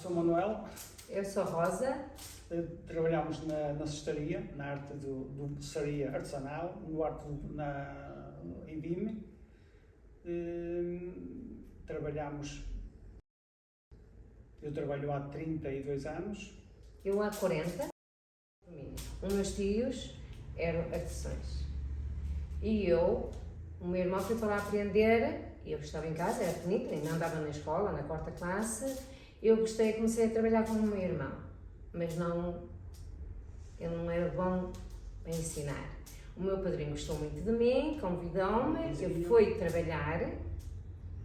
Sou Manuel. Eu sou Rosa. Trabalhamos na cestaria, na arte de cestaria artesanal, no arte em Vime. Eu trabalho há 32 anos. Eu há 40. Os meus tios eram artesãos. E o meu irmão foi para lá aprender. Eu estava em casa, era pequenina, ainda andava na escola, na 4ª classe. Eu comecei a trabalhar com o meu irmão, mas ele não era bom a ensinar. O meu padrinho gostou muito de mim, convidou-me, eu fui trabalhar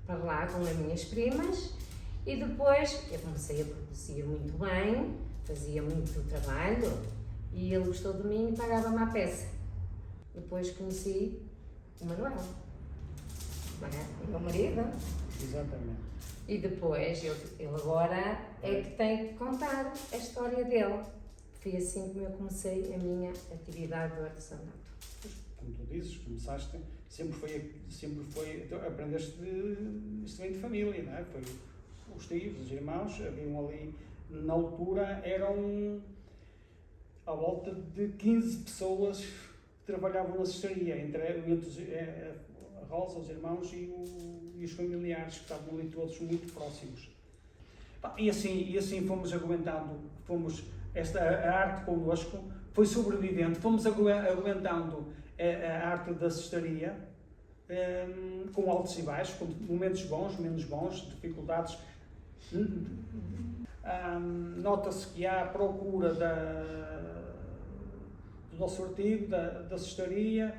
para lá com as minhas primas e depois eu comecei a produzir muito bem, fazia muito trabalho e ele gostou de mim e pagava-me a peça. Depois conheci o Manuel, o meu marido. Exatamente. E depois, ele agora é que tem que contar a história dele. Foi assim como eu comecei a minha atividade do artesanato. Como tu dizes, começaste, sempre foi, aprendeste isto vem de família, não é? Foi os tios, os irmãos, haviam ali, na altura, eram à volta de 15 pessoas que trabalhavam na cestaria, entre a Rosa, os irmãos e os familiares, que estavam ali todos muito próximos. E assim fomos aguentando, a arte connosco foi sobrevivendo, fomos aguentando a arte da cestaria, com altos e baixos, com momentos bons, menos bons, dificuldades. Nota-se que há procura do nosso artigo, da cestaria,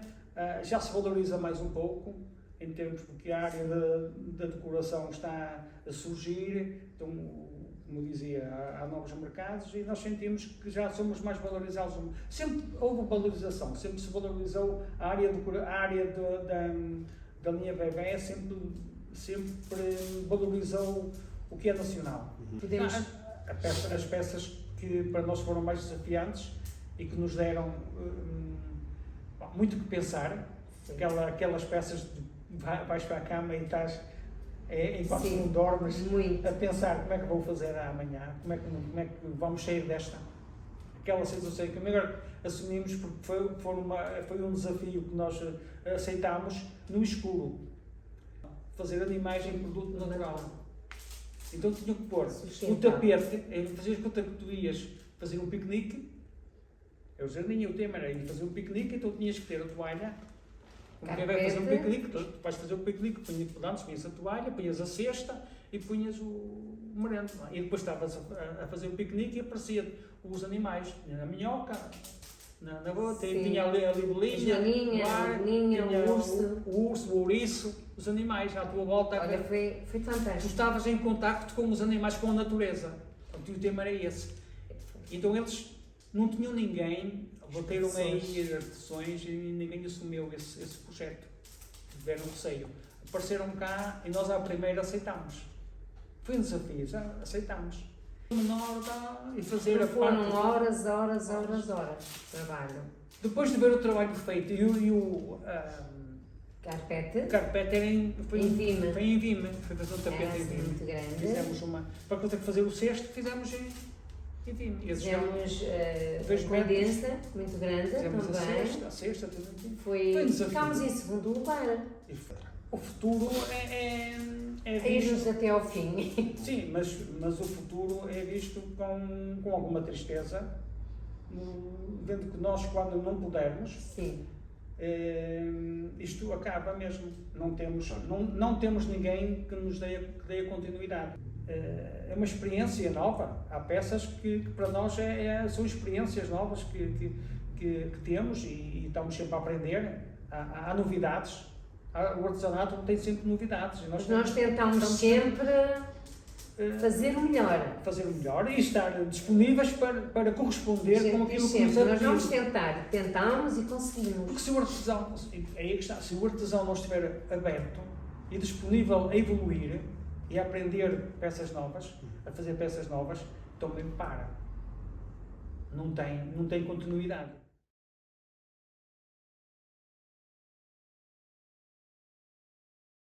já se valoriza mais um pouco, em termos, porque a área da decoração está a surgir, então, como eu dizia, há novos mercados e nós sentimos que já somos mais valorizados. Sempre houve valorização, sempre se valorizou a área da linha bebé, sempre valorizou o que é nacional. As peças que para nós foram mais desafiantes e que nos deram muito que pensar, aquelas peças de vais para a cama e estás, enquanto não dormes, a pensar como é que vou fazer amanhã, como é que vamos sair desta. Aquela sensação que agora assumimos, porque foi um desafio que nós aceitámos no escuro. Fazer animais em produto natural. Então tinha que pôr o tapete, fazias conta que tu ias fazer um piquenique, o jardim, o tema era ir fazer um piquenique, então tinhas que ter a toalha. Como quem vai fazer um piquenique, tu vais fazer um piquenique, punhas a toalha, punhas a cesta e punhas o merenda. E depois estavas a fazer um piquenique e apareciam os animais. Tinha a minhoca, na bota, tinha ali a libelinha, o urso, o ouriço, os animais à tua volta. Olha, foi fantástico. Tu estavas em contacto com os animais, com a natureza. Então, o tema era esse. Então eles não tinham ninguém, bateram aí artesãos e ninguém assumiu esse projeto. Tiveram receio. Apareceram cá e nós à primeira aceitámos. Foi um desafio, já aceitámos. E fazer a Foram horas de trabalho. Depois de ver o trabalho feito e o carpete foi em Vime. Foi fazer um tapete em Vime. Muito grande. Fizemos para fazer o cesto, fizemos em Vime. Fizemos condensa, muito grande fizemos também. A cesta, tudo aqui. Ficámos em segundo lugar. O futuro é visto até ao fim. Sim, mas o futuro é visto com alguma tristeza, vendo que nós, quando não pudermos, sim, isto acaba mesmo. Não temos ninguém que nos dê a continuidade. É uma experiência nova. Há peças que para nós são experiências novas que temos e estamos sempre a aprender. Há novidades. O artesanato tem sempre novidades. Nós tentamos sempre fazer o melhor. Fazer o melhor e estar disponíveis para corresponder com aquilo que nos Nós vamos tentamos e conseguimos. Porque se o artesão não estiver aberto e disponível a evoluir e a aprender peças novas, a fazer peças novas, também para. Não tem continuidade.